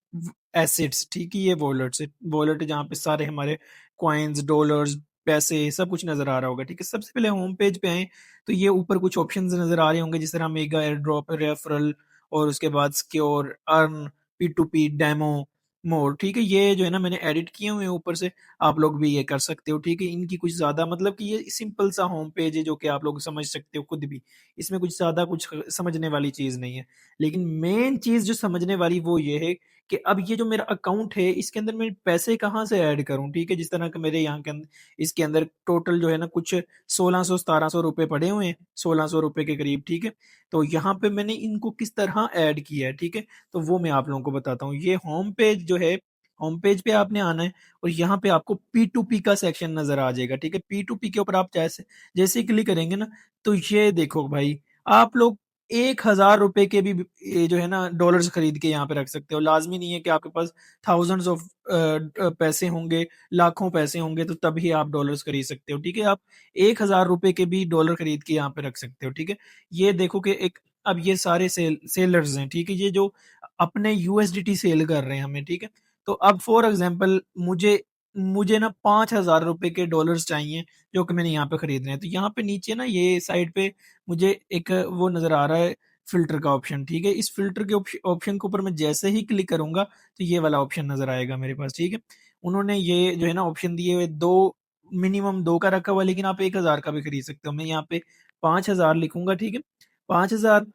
assets, ठीक है। ये वॉलेट्स है, वॉलेट है जहाँ पे सारे हमारे कॉइन्स, डॉलर्स, पैसे सब कुछ नजर आ रहा होगा, ठीक है। सबसे पहले होम पेज पे आए तो ये ऊपर कुछ ऑप्शंस नजर आ रहे होंगे, जिस तरह मेगा एयर ड्रॉप, रेफरल, और उसके बाद secure, earn, P two P, demo, more, ठीक है। ये जो है ना मैंने एडिट किए हुए हैं ऊपर से, आप लोग भी ये कर सकते हो, ठीक है। इनकी कुछ ज्यादा मतलब कि ये सिंपल सा होम पेज है जो कि आप लोग समझ सकते हो खुद भी, इसमें कुछ ज्यादा कुछ समझने वाली चीज नहीं है। लेकिन मेन चीज जो समझने वाली वो ये है कि अब ये जो मेरा अकाउंट है इसके अंदर मैं पैसे कहाँ से ऐड करूं, ठीक है। जिस तरह का मेरे यहाँ के अंदर, इसके अंदर टोटल जो है ना कुछ 1600-1700 रुपए पड़े हुए हैं, 1600 रुपए के करीब, ठीक है। तो यहाँ पे मैंने इनको किस तरह ऐड किया है, ठीक है। तो वो मैं आप लोगों को बताता हूँ। ये होम पेज जो है, होम पेज पे आपने आना है और यहाँ पे आपको पी टू पी का सेक्शन नजर आ जाएगा, ठीक है। पी टू पी के ऊपर आप जैसे जैसे ही क्लिक करेंगे ना, तो ये देखो भाई, आप लोग 1000 रुपए के भी ये जो है ना डॉलर्स खरीद के यहाँ पे रख सकते हो। लाजमी नहीं है कि आपके पास थाउजेंड्स ऑफ पैसे होंगे, लाखों पैसे होंगे तो तभी आप डॉलर्स खरीद सकते हो, ठीक है। आप 1000 रुपए के भी डॉलर खरीद के यहाँ पे रख सकते हो, ठीक है। ये देखो कि एक, अब ये सारे सेलर्स हैं, ठीक है, ये जो अपने यूएसडीटी सेल कर रहे हैं हमें, ठीक है। तो अब फॉर एग्जाम्पल मुझे मुझे ना 5000 रुपए के डॉलर्स चाहिए जो कि मैंने यहाँ पे खरीदने हैं। तो यहाँ पे नीचे ना ये साइड पे मुझे एक वो नजर आ रहा है, फिल्टर का ऑप्शन, ठीक है। इस फिल्टर के ऑप्शन के ऊपर मैं जैसे ही क्लिक करूंगा तो ये वाला ऑप्शन नजर आएगा मेरे पास, ठीक है। उन्होंने ये जो है ना ऑप्शन दिए हुए दो, मिनिमम 2 का रखा हुआ, लेकिन आप 1000 का भी खरीद सकते हो। मैं यहाँ पे 5000 लिखूंगा, ठीक है, 5000।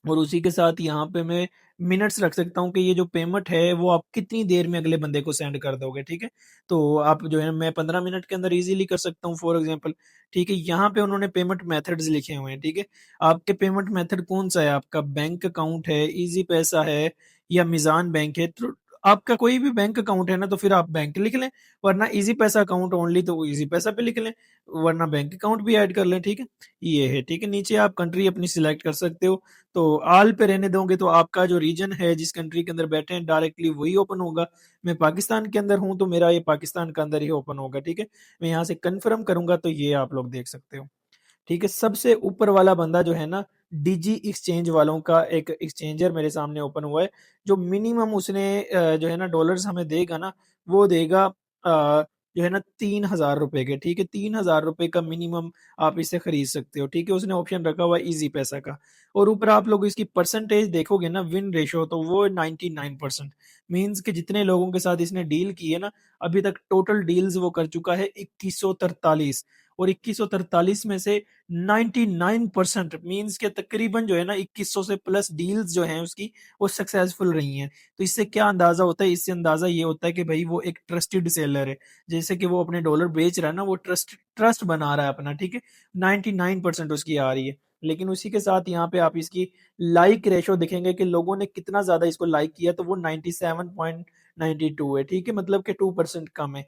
और उसी के साथ यहाँ पे मैं मिनट्स रख सकता हूँ कि ये जो पेमेंट है वो आप कितनी देर में अगले बंदे को सेंड कर दोगे, ठीक है। तो आप जो है, मैं 15 मिनट के अंदर इजीली कर सकता हूँ फॉर एग्जांपल, ठीक है। यहाँ पे उन्होंने पेमेंट मेथड्स लिखे हुए हैं, ठीक है। आपके पेमेंट मेथड कौन सा है, आपका बैंक अकाउंट है, इजी पैसा है, या मिजान बैंक है। तो आपका कोई भी बैंक अकाउंट है ना तो फिर आप बैंक लिख लें, वरना इजी पैसा अकाउंट ओनली तो इजी पैसा पे लिख लें, वरना बैंक अकाउंट भी ऐड कर लें, ठीक है। ये है, ठीक है। नीचे आप कंट्री अपनी सिलेक्ट कर सकते हो, तो ऑल पे रहने दोगे तो आपका जो रीजन है जिस कंट्री के अंदर बैठे हैं डायरेक्टली वही ओपन होगा। मैं पाकिस्तान के अंदर हूं तो मेरा ये पाकिस्तान के अंदर ही ओपन होगा, ठीक है। मैं यहाँ से कंफर्म करूंगा तो ये आप लोग देख सकते हो, ठीक है। सबसे ऊपर वाला बंदा जो है ना, डीजी एक्सचेंज वालों का एक एक्सचेंजर मेरे सामने ओपन हुआ है, जो मिनिमम उसने जो है ना डॉलर्स हमें देगा ना, वो देगा जो है ना 3,000 रुपए के, ठीक है। 3,000 रुपए का मिनिमम आप इसे खरीद सकते हो, ठीक है। उसने ऑप्शन रखा हुआ है इजी पैसा का। और ऊपर आप लोग इसकी परसेंटेज देखोगे ना, विन रेशो, तो वो 99%। मीन्स कि जितने लोगों के साथ इसने डील की है ना, अभी तक टोटल डील्स वो कर चुका है 2143। और 2143 में से 99% मीन्स के तकरीबन जो है ना 2100 से प्लस डील्स जो हैं उसकी, वो सक्सेसफुल रही हैं। तो इससे क्या अंदाजा होता है? इससे अंदाजा ये होता है कि भाई वो एक ट्रस्टेड सेलर है। जैसे कि वो अपने डॉलर बेच रहा है ना, वो ट्रस्ट ट्रस्ट बना रहा है अपना, ठीक है। 99% उसकी आ रही है। लेकिन उसी के साथ यहाँ पे आप इसकी लाइक रेशो देखेंगे कि लोगों ने कितना ज्यादा इसको लाइक किया, तो वो 97.92 है, ठीक है। मतलब कि 2% कम है।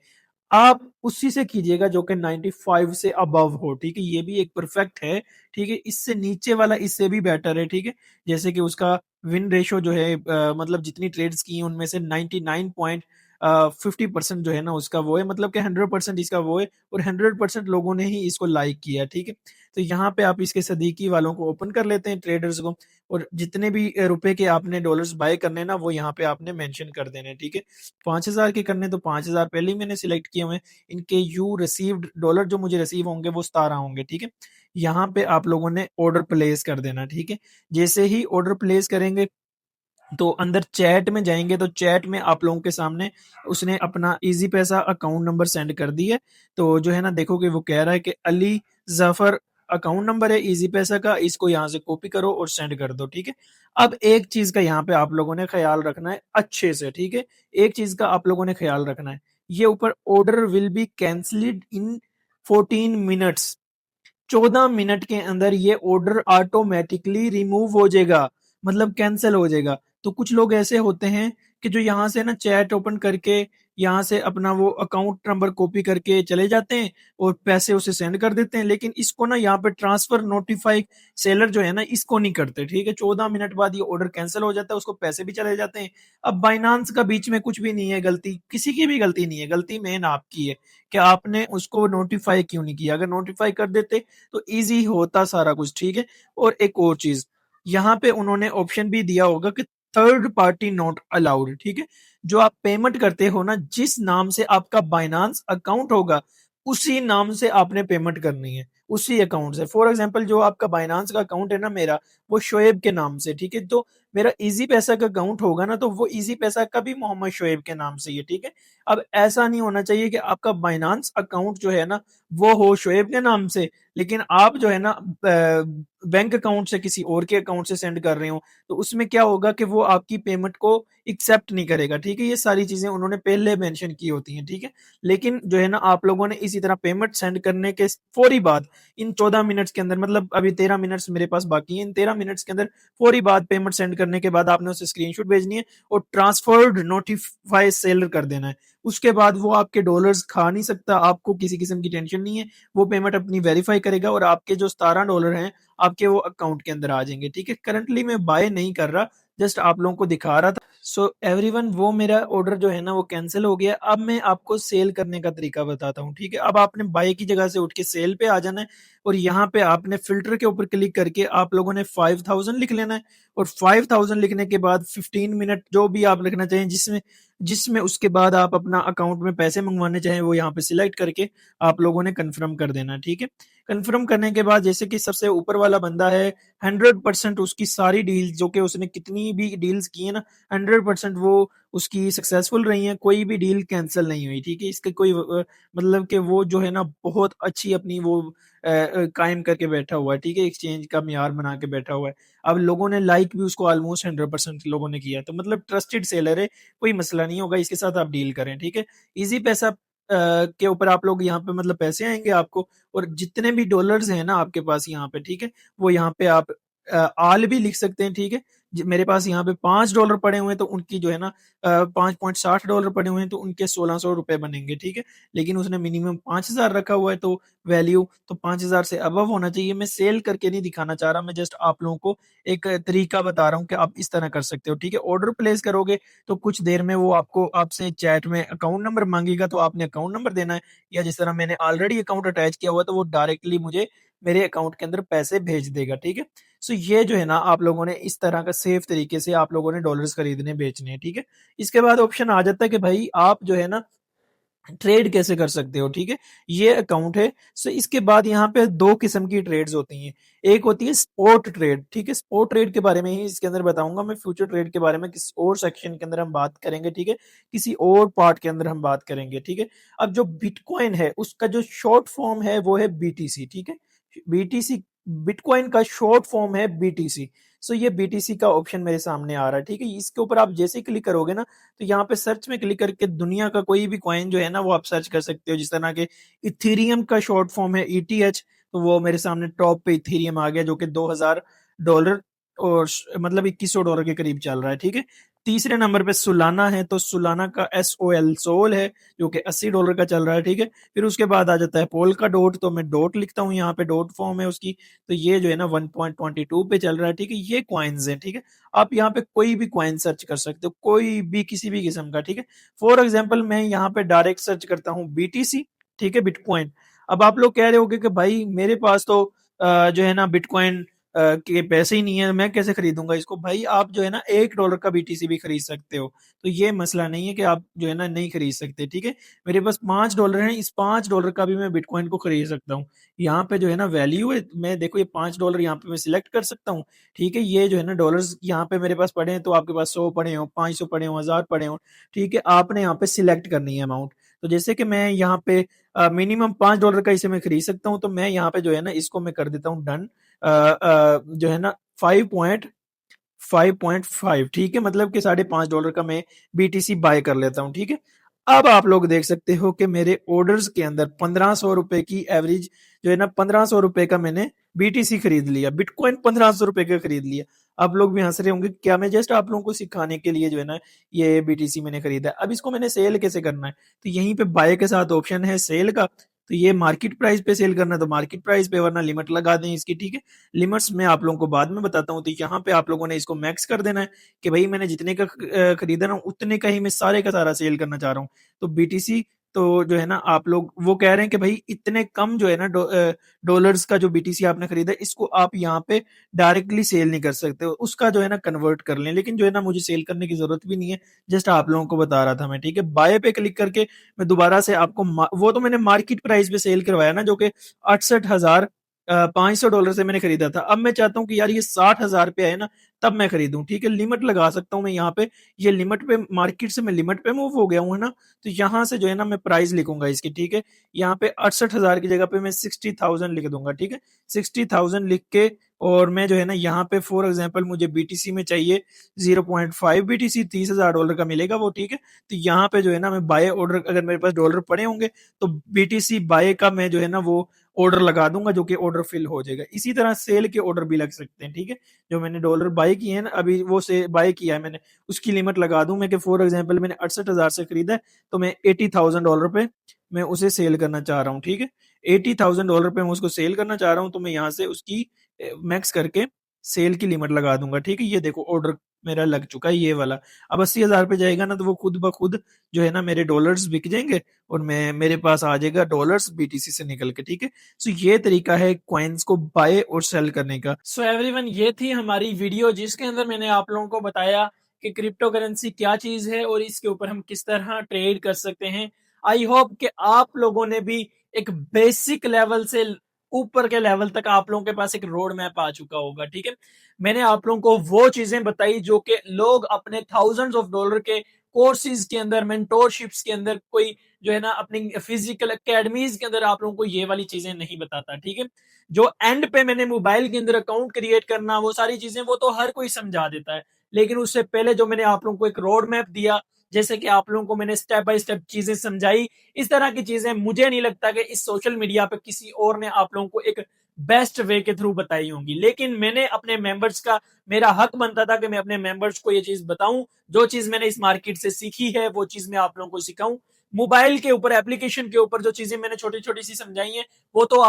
आप उसी से कीजिएगा जो कि 95 से अबव हो, ठीक है। ये भी एक परफेक्ट है, ठीक है। इससे नीचे वाला इससे भी बेटर है, ठीक है। जैसे कि उसका विन रेशो जो है, मतलब जितनी ट्रेड्स की हैं उनमें से 99.50% जो है ना उसका वो है, मतलब कि 100% इसका वो है। और 100% लोगों ने ही इसको लाइक किया, ठीक है। तो यहाँ पे आप इसके सदीकी वालों को ओपन कर लेते हैं, ट्रेडर्स को। और जितने भी रुपए के आपने डॉलर्स बाय करने हैं ना, वो यहाँ पे आपने मेंशन कर देने, ठीक है। 5,000 के करने तो 5,000 पहले ही मैंने सिलेक्ट किए हुए हैं। इनके यू रिसीव्ड डॉलर जो मुझे रिसीव होंगे वो 17 होंगे, ठीक है। यहाँ पे आप लोगों ने ऑर्डर प्लेस कर देना, ठीक है। जैसे ही ऑर्डर प्लेस करेंगे तो अंदर चैट में जाएंगे, तो चैट में आप लोगों के सामने उसने अपना इजी पैसा अकाउंट नंबर सेंड कर दिया है। तो जो है ना देखोगे वो कह रहा है कि अली जफर अकाउंट नंबर है इजी पैसा का, इसको यहाँ से कॉपी करो और सेंड कर दो, ठीक है। अब एक चीज का यहाँ पे आप लोगों ने ख्याल रखना है अच्छे से, ठीक है। एक चीज का आप लोगों ने ख्याल रखना है, ये ऊपर order will be cancelled in 14 minutes. 14 minute के अंदर ये ऑर्डर ऑटोमेटिकली रिमूव हो जाएगा, मतलब कैंसिल हो जाएगा। तो कुछ लोग ऐसे होते हैं कि जो यहाँ से ना चैट ओपन करके यहाँ से अपना वो अकाउंट नंबर कॉपी करके चले जाते हैं और पैसे उसे सेंड कर देते हैं, लेकिन इसको ना यहाँ पे ट्रांसफर नोटिफाई सेलर जो है ना इसको नहीं करते, ठीक है। 14 मिनट बाद ये ऑर्डर कैंसिल हो जाता है, उसको पैसे भी चले जाते हैं। अब बाइनांस का बीच में कुछ भी नहीं है, गलती किसी की भी गलती नहीं है, गलती मेन आपकी है कि आपने उसको नोटिफाई क्यों नहीं किया। अगर नोटिफाई कर देते तो इजी होता सारा कुछ, ठीक है। और एक और चीज, यहाँ पे उन्होंने ऑप्शन भी दिया होगा कि थर्ड पार्टी नॉट अलाउड, ठीक है। जो आप पेमेंट करते हो ना, जिस नाम से आपका बाइनांस अकाउंट होगा उसी नाम से आपने पेमेंट करनी है, उसी अकाउंट से। फॉर एग्जांपल जो आपका बाइनांस का अकाउंट है ना मेरा, वो शोएब के नाम से, ठीक है। तो मेरा इजी पैसा का अकाउंट होगा ना, तो वो इजी पैसा का भी मोहम्मद शोएब के नाम से ही है, ठीक है। अब ऐसा नहीं होना चाहिए कि आपका बाइनांस अकाउंट जो है ना वो हो शोएब के नाम से, लेकिन आप जो है ना बैंक अकाउंट से किसी और के अकाउंट से सेंड कर रहे हो, तो उसमें क्या होगा कि वो आपकी पेमेंट को एक्सेप्ट नहीं करेगा, ठीक है। ये सारी चीजें उन्होंने पहले मेंशन की होती हैं, ठीक है। लेकिन जो है ना आप लोगों ने इसी तरह पेमेंट सेंड करने के फौरी बाद, इन 14 मिनट्स के अंदर, मतलब अभी 13 मिनट्स मेरे पास बाकी है, इन 13 मिनट्स के अंदर फौरी बाद पेमेंट सेंड करने के बाद आपने उसे स्क्रीनशॉट भेजनी है और ट्रांसफर्ड नोटिफाई सेलर कर देना है। उसके बाद वो आपके डॉलर्स खा नहीं सकता, आपको किसी किस्म की टेंशन नहीं है। वो पेमेंट अपनी वेरीफाई करेगा और आपके जो 17 डॉलर हैं आपके वो अकाउंट के अंदर आ जाएंगे, ठीक है। करंटली मैं बाय नहीं कर रहा, जस्ट आप लोगों को दिखा रहा था। सो एवरीवन, वो मेरा ऑर्डर जो है ना वो कैंसिल हो गया। अब मैं आपको सेल करने का तरीका बताता हूँ, ठीक है। अब आपने बाय की जगह से उठ के सेल पे आ जाना है और यहाँ पे आपने फिल्टर के ऊपर क्लिक करके आप लोगों ने 5,000 लिख लेना है। और 5,000 लिखने के बाद 15 मिनट जो भी आप लिखना चाहें, जिसमें जिसमें उसके बाद आप अपना अकाउंट में पैसे मंगवाने चाहें, वो यहाँ पे सिलेक्ट करके आप लोगों ने कंफर्म कर देना, ठीक है। कंफर्म करने के बाद जैसे कि सबसे ऊपर वाला बंदा है, 100% उसकी सारी डील जो कि उसने कितनी भी डील्स की है ना, 100% वो उसकी सक्सेसफुल रही है, कोई भी डील कैंसिल नहीं हुई, ठीक है। इसके कोई मतलब कि वो जो है ना बहुत अच्छी अपनी वो कायम करके बैठा हुआ है, ठीक है। एक्सचेंज का मियार बना के बैठा हुआ है। अब लोगों ने लाइक भी उसको ऑलमोस्ट 100% लोगों ने किया, तो मतलब ट्रस्टेड सेलर है, कोई मसला नहीं होगा, इसके साथ आप डील करें, ठीक है। इजी पैसा के ऊपर आप लोग यहाँ पे मतलब पैसे आएंगे आपको, और जितने भी डॉलर्स हैं ना आपके पास यहाँ पे, ठीक है, वो यहाँ पे आप आल भी लिख सकते हैं, ठीक है। मेरे पास यहाँ पे $5 पड़े हुए हैं, तो उनकी जो है ना $5.60 पड़े हुए हैं, तो उनके 1,600 रुपए बनेंगे, ठीक है। लेकिन उसने मिनिमम 5,000 रखा हुआ है, तो वैल्यू तो 5,000 से अबव होना चाहिए। मैं सेल करके नहीं दिखाना चाह रहा, मैं जस्ट आप लोगों को एक तरीका बता रहा हूँ कि आप इस तरह कर सकते हो, ठीक है। ऑर्डर प्लेस करोगे तो कुछ देर में वो आपको आपसे चैट में अकाउंट नंबर मांगेगा, तो आपने अकाउंट नंबर देना है, या जिस तरह मैंने ऑलरेडी अकाउंट अटैच किया हुआ तो वो डायरेक्टली मुझे मेरे अकाउंट के अंदर पैसे भेज देगा, ठीक है। सो ये जो है ना आप लोगों ने इस तरह का सेफ तरीके से आप लोगों ने डॉलर्स खरीदने बेचने हैं, ठीक है। इसके बाद ऑप्शन आ जाता है कि भाई आप जो है ना ट्रेड कैसे कर सकते हो, ठीक है। ये अकाउंट है। सो इसके बाद यहाँ पे दो किस्म की ट्रेड्स होती हैं। एक होती है स्पॉट ट्रेड, ठीक है। स्पॉट ट्रेड के बारे में ही इसके अंदर बताऊंगा मैं। फ्यूचर ट्रेड के बारे में किसी और सेक्शन के अंदर हम बात करेंगे, ठीक है। किसी और पार्ट के अंदर हम बात करेंगे, ठीक है। अब जो बिटकॉइन है उसका जो शॉर्ट फॉर्म है वो है बीटीसी, ठीक है। बीटीसी, बिटकॉइन का शॉर्ट फॉर्म है बीटीसी। सो ये बीटीसी का ऑप्शन मेरे सामने आ रहा है, ठीक है। इसके ऊपर आप जैसे ही क्लिक करोगे ना, तो यहाँ पे सर्च में क्लिक करके दुनिया का कोई भी कॉइन जो है ना वो आप सर्च कर सकते हो। जिस तरह के इथेरियम का शॉर्ट फॉर्म है ईटीएच, तो वो मेरे सामने टॉप पे इथेरियम आ गया, जो कि $2000 और मतलब $2100 के करीब चल रहा है, ठीक है। तीसरे नंबर पे सुलाना है, तो सुलाना का SOL सोल है, जो कि $80 का चल रहा है, ठीक है। फिर उसके बाद आ जाता है पोल का डॉट, तो मैं डॉट लिखता हूँ, यहाँ पे डॉट फॉर्म है उसकी। तो ये जो है ना 1.22 पे चल रहा है, ठीक है। ये क्वाइंस है, ठीक है। आप यहाँ पे कोई भी क्वाइन सर्च कर सकते हो, कोई भी किसी भी किस्म का, ठीक है। फॉर एग्जाम्पल मैं यहाँ पे डायरेक्ट सर्च करता हूँ बीटीसी, ठीक है, बिटकॉइन। अब आप लोग कह रहे होगे कि भाई मेरे पास तो जो है ना बिटकॉइन के पैसे ही नहीं है, मैं कैसे खरीदूंगा इसको। भाई आप जो है ना $1 का बीटीसी भी खरीद सकते हो। तो ये मसला नहीं है कि आप जो है ना नहीं खरीद सकते, ठीक है। मेरे पास $5 है, इस $5 का भी मैं बिटकॉइन को खरीद सकता हूँ। यहाँ पे जो है ना वैल्यू है, मैं देखो ये $5 यहाँ पे मैं सिलेक्ट कर सकता हूँ, ठीक है। ये जो है ना डॉलर्स यहाँ पे मेरे पास पड़े हैं, तो आपके पास 100 पड़े हो, 500 पड़े हो, 1000 पड़े हो, ठीक है। आपने यहाँ पे सिलेक्ट करनी है अमाउंट। तो जैसे कि मैं यहाँ पे मिनिमम $5 का इसे मैं खरीद सकता हूँ, तो मैं यहाँ पे जो है ना इसको मैं कर देता हूँ डन। जो है ना 5.5, ठीक है। मतलब कि $5.5 का मैं बीटीसी बाय कर लेता हूँ, ठीक है। अब आप लोग देख सकते हो कि मेरे ऑर्डर्स के अंदर ₹1500 की एवरेज जो है ना ₹1500 का मैंने बीटीसी खरीद लिया, बिटकॉइन ₹1500 का खरीद लिया। आप लोग भी हंस रहे होंगे, क्या मैं जस्ट आप लोगों को सिखाने के लिए जो है ना ये बीटीसी मैंने खरीदा है। अब इसको मैंने सेल कैसे करना है, तो यहीं पे बाय के साथ ऑप्शन है सेल का। तो ये मार्केट प्राइस पे सेल करना है तो मार्केट प्राइस पे, वरना लिमिट लगा दें इसकी, ठीक है। लिमिट्स मैं आप लोगों को बाद में बताता हूँ। तो यहाँ पे आप लोगों ने इसको मैक्स कर देना है कि भाई मैंने जितने का खरीदा ना उतने का ही मैं सारे का सारा सेल करना चाह रहा हूँ। तो बीटीसी, तो जो है ना आप लोग वो कह रहे हैं कि भाई इतने कम जो है ना डॉलर्स का जो बीटीसी आपने खरीदा इसको आप यहाँ पे डायरेक्टली सेल नहीं कर सकते हो, उसका जो है ना कन्वर्ट कर लें। लेकिन जो है ना मुझे सेल करने की जरूरत भी नहीं है, जस्ट आप लोगों को बता रहा था मैं, ठीक है। बाय पे क्लिक करके मैं दोबारा से आपको वो तो मैंने मार्केट प्राइस पे सेल करवाया ना, जो कि 68,000 $500 से मैंने खरीदा था। अब मैं चाहता हूँ कि यार ये 60,000 पे है ना, तब मैं खरीदूं, ठीक है। लिमिट लगा सकता हूँ मैं यहाँ पे, ये लिमिट पे, मार्केट से मैं लिमिट पे मूव हो गया हूँ, है ना। तो यहाँ से जो है ना मैं प्राइस लिखूंगा इसकी, ठीक है। यहाँ पे 68,000 की जगह पे मैं 60,000 लिख दूंगा, ठीक है। 60,000 लिख के, और मैं जो है ना यहाँ पे फॉर एग्जाम्पल मुझे बीटीसी में चाहिए 0.5 बीटीसी, $30,000 का मिलेगा वो, ठीक है। तो यहाँ पे जो है ना मैं बाय ऑर्डर, अगर मेरे पास डॉलर पड़े होंगे तो बीटीसी बाय का मैं जो है ना वो ऑर्डर लगा दूंगा, जो कि ऑर्डर फिल हो जाएगा। इसी तरह सेल के ऑर्डर भी लग सकते हैं, ठीक है। जो मैंने डॉलर बाय किए हैं ना अभी, वो से बाय किया है मैंने, उसकी लिमिट लगा दूं मैं कि फॉर एग्जांपल मैंने 68,000 से खरीदा है, तो मैं $80,000 पे मैं उसे सेल करना चाह रहा हूँ, ठीक है। $80,000 पे मैं उसको सेल करना चाह रहा हूँ, तो मैं यहाँ से उसकी मैक्स करके सेल की लिमिट लगा दूंगा, ठीक है। ये देखो ऑर्डर मेरा लग चुका है ये वाला। अब 80,000 पे जाएगा ना, तो वो खुद ब खुद जो है ना मेरे डॉलर्स बिक जाएंगे, और मैं मेरे पास आ जाएगा डॉलर्स बीटीसी से निकल के, ठीक है। सो ये तरीका है क्वाइंस को बाय और सेल करने का। सो एवरीवन, ये थी हमारी वीडियो जिसके अंदर मैंने आप लोगों को बताया कि क्रिप्टो करेंसी क्या चीज है और इसके ऊपर हम किस तरह ट्रेड कर सकते हैं। आई होप कि आप लोगों ने भी एक बेसिक लेवल से ऊपर के लेवल तक आप लोगों के पास एक रोड मैप आ चुका होगा, ठीक है। मैंने आप लोगों को वो चीजें बताई जो कि लोग अपने $1000s के कोर्सेज के अंदर, मेंटोरशिप्स के अंदर, कोई जो है ना अपनी फिजिकल एकेडमीज के अंदर आप लोगों को ये वाली चीजें नहीं बताता, ठीक है। जो एंड पे मैंने मोबाइल के अंदर अकाउंट क्रिएट करना, वो सारी चीजें वो तो हर कोई समझा देता है। लेकिन उससे पहले जो मैंने आप लोगों को एक रोड मैप दिया, जैसे कि आप लोगों को मैंने स्टेप बाय स्टेप चीजें समझाई, इस तरह की चीजें मुझे नहीं लगता कि इस सोशल मीडिया पे किसी और ने आप लोगों को एक बेस्ट वे के थ्रू बताई होंगी। लेकिन मैंने अपने मेंबर्स का, मेरा हक बनता था कि मैं अपने मेंबर्स को ये चीज बताऊं, जो चीज मैंने इस मार्केट से सीखी है वो चीज मैं आप लोगों को सिखाऊं। मोबाइल के ऊपर, एप्लीकेशन के ऊपर जो चीजें मैंने छोटी छोटी सी समझाई हैं, वो तो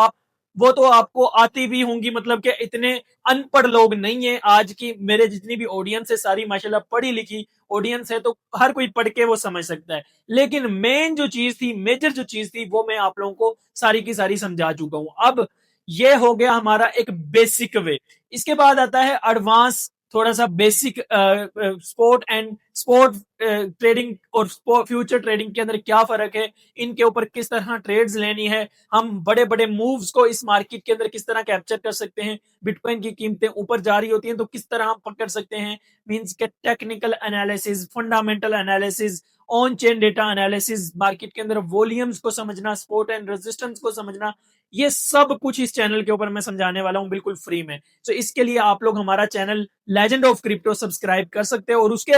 आपको आती भी होंगी। मतलब कि इतने अनपढ़ लोग नहीं है आज की, मेरे जितनी भी ऑडियंस है सारी माशाल्लाह पढ़ी लिखी ऑडियंस है, तो हर कोई पढ़ के वो समझ सकता है। लेकिन मेन जो चीज थी, मेजर जो चीज थी, वो मैं आप लोगों को सारी की सारी समझा चुका हूं। अब ये हो गया हमारा एक बेसिक वे। इसके बाद आता है एडवांस थोड़ा-सा बेसिक स्पोर्ट ट्रेडिंग और फ्यूचर ट्रेडिंग के अंदर क्या फ़र्क है, इनके ऊपर किस तरह ट्रेड्स लेनी है, हम बड़े-बड़े मूव्स को इस मार्केट के अंदर किस तरह कैप्चर कर सकते हैं, बिटकॉइन की कीमतें ऊपर जा रही होती हैं तो किस तरह हम पकड़ सकते हैं, मीन्स के technical analysis, fundamental analysis, on chain data analysis, market के अंदर वॉल्यूम्स को समझना, सपोर्ट एंड रेजिस्टेंस को समझना, ये सब कुछ इस चैनल के ऊपर मैं समझाने वाला हूं बिल्कुल फ्री में। तो इसके लिए आप लोग हमारा channel legend of crypto subscribe कर सकते हो और उसके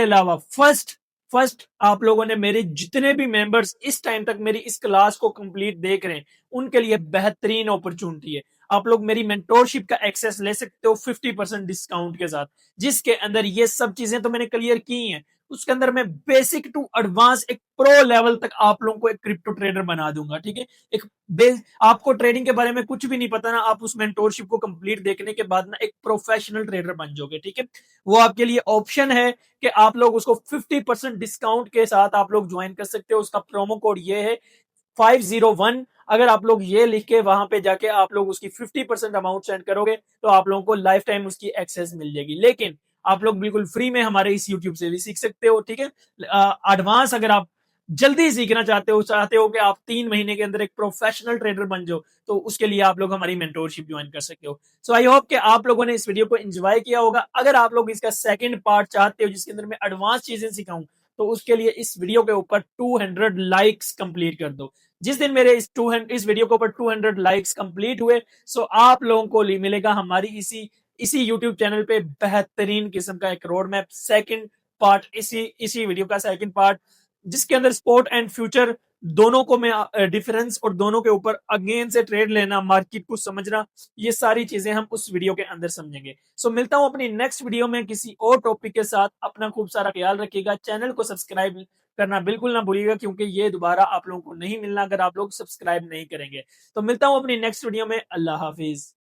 अलावा फर्स्ट फर्स्ट आप लोगों ने मेरे जितने भी मेंबर्स इस टाइम तक मेरी इस क्लास को कंप्लीट देख रहे हैं उनके लिए बेहतरीन अपॉर्चुनिटी है। आप लोग मेरी मेंटोरशिप का एक्सेस ले सकते हो 50% डिस्काउंट के साथ, जिसके अंदर ये सब चीजें तो मैंने क्लियर की हैं, उसके अंदर मैं बेसिक टू एडवांस एक प्रो लेवल तक आप लोगों को एक क्रिप्टो ट्रेडर बना दूंगा। ठीक है, एक आपको ट्रेडिंग के बारे में कुछ भी नहीं पता ना, आप उस मेंटोरशिप को कंप्लीट देखने के बाद ना एक प्रोफेशनल ट्रेडर बन जाओगे। ठीक है, वो आपके लिए ऑप्शन है कि आप लोग उसको 50% डिस्काउंट के साथ आप लोग ज्वाइन कर सकते हो। उसका प्रोमो कोड ये है 501। अगर आप लोग ये लिख के वहां पे जाके आप लोग उसकी 50% अमाउंट सेंड करोगे तो आप लोगों को लाइफ टाइम उसकी एक्सेस मिल जाएगी। लेकिन आप लोग बिल्कुल फ्री में हमारे इस यूट्यूब से भी सीख सकते हो। ठीक है, एडवांस अगर आप जल्दी सीखना चाहते हो कि आप 3 महीने के अंदर एक प्रोफेशनल ट्रेडर बन जाओ, तो उसके लिए आप लोग हमारी मेंटोरशिप ज्वाइन कर सकते हो। सो आई होप कि आप लोगों ने इस वीडियो को एंजॉय किया होगा। अगर आप लोग इसका सेकंड पार्ट चाहते हो जिसके अंदर मैं एडवांस चीजें सिखाऊं, तो उसके लिए इस वीडियो के ऊपर 200 लाइक्स कंप्लीट कर दो। जिस दिन मेरे इस वीडियो के ऊपर 200 लाइक्स कंप्लीट हुए, सो आप लोगों को मिलेगा हमारी इसी इसी यूट्यूब चैनल पे बेहतरीन किस्म का एक रोड मैप, सेकंड पार्ट, इसी इसी वीडियो का सेकंड पार्ट, जिसके अंदर स्पोर्ट एंड फ्यूचर दोनों को मैं डिफरेंस और दोनों के ऊपर अगेन से ट्रेड लेना, मार्केट को समझना, ये सारी चीजें हम उस वीडियो के अंदर समझेंगे। सो मिलता हूं अपनी नेक्स्ट वीडियो में किसी और टॉपिक के साथ। अपना खूब सारा ख्याल रखिएगा, चैनल को सब्सक्राइब करना बिल्कुल ना भूलिएगा क्योंकि ये दोबारा आप लोगों को नहीं मिलना अगर आप लोग सब्सक्राइब नहीं करेंगे। तो मिलता हूं अपनी नेक्स्ट वीडियो में। अल्लाह हाफिज।